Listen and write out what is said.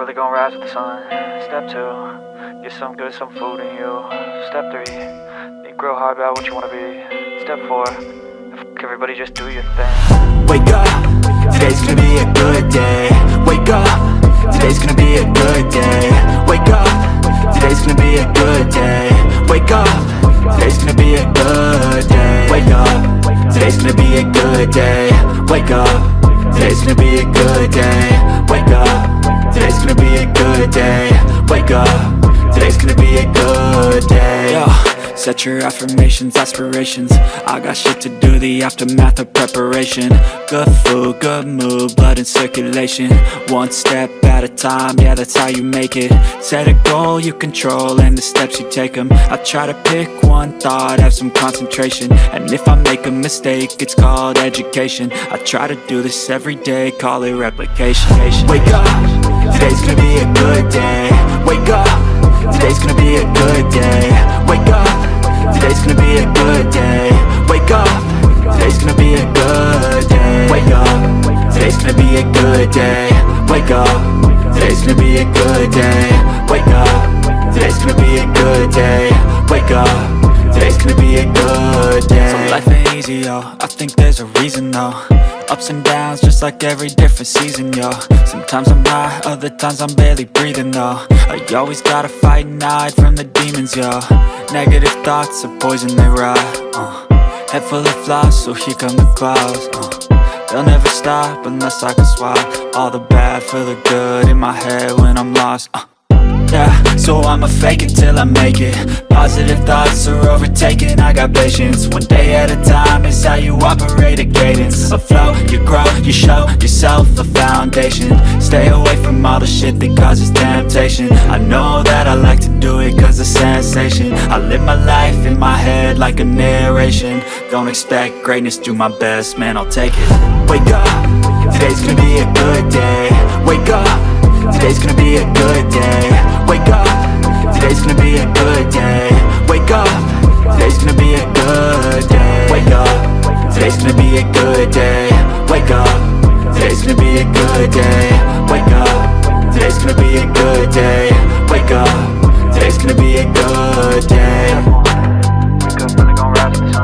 Really gonna rise with the sun. Step 2, get some good, some food in you. Step 3, think real hard about what you wanna be. Step 4, everybody just do your thing. Wake up, today's gonna be a good day. Wake up, today's gonna be a good day. Wake up, today's gonna be a good day. Wake up, today's gonna be a good day. Wake up, today's gonna be a good day. Wake up, today's gonna be a good day. Wake up, today's gonna be a good day. Wake up, today's gonna be a good day. Yo, set your affirmations, aspirations. I got shit to do, the aftermath of preparation. Good food, good mood, blood in circulation. One step at a time, yeah, that's how you make it. Set a goal you control and the steps you take them. I try to pick one thought, have some concentration. And if I make a mistake, it's called education. I try to do this every day, call it replication. Wake up, today's gonna be a good day. Wake up, today's gonna be a good day. Wake up, today's gonna be a good day. Wake up, today's gonna be a good day. Wake up, today's gonna be a good day. Wake up, today's gonna be a good day. Wake up, today's gonna be a good day. Wake up, today's gonna be a good day. So life ain't easy, yo, I think there's a reason though. Ups and downs, just like every different season, yo. Sometimes I'm high, other times I'm barely breathing, though. You always gotta fight and hide from the demons, yo. Negative thoughts are poison, they rot. Head full of flies, so here come the clouds. They'll never stop unless I can swap all the bad for the good in my head when I'm lost. Yeah, so I'ma fake it till I make it. Positive thoughts are overtaken, I got patience. One day at a time is how you operate a cadence. A flow, you grow, you show yourself a foundation. Stay away from all the shit that causes temptation. I know that I like to do it cause it's sensation. I live my life in my head like a narration. Don't expect greatness, do my best, man, I'll take it. Wake up, today's gonna be a good day. Wake up, today's gonna be a good day. Wake up, today's gonna be a good day. Wake up, today's gonna be a good day. Wake up, today's gonna be a good day. Wake up, today's gonna be a good day. Wake up, today's gonna be a good day. Wake up, today's gonna be a good day. Wake up, really gonna rise with the sun.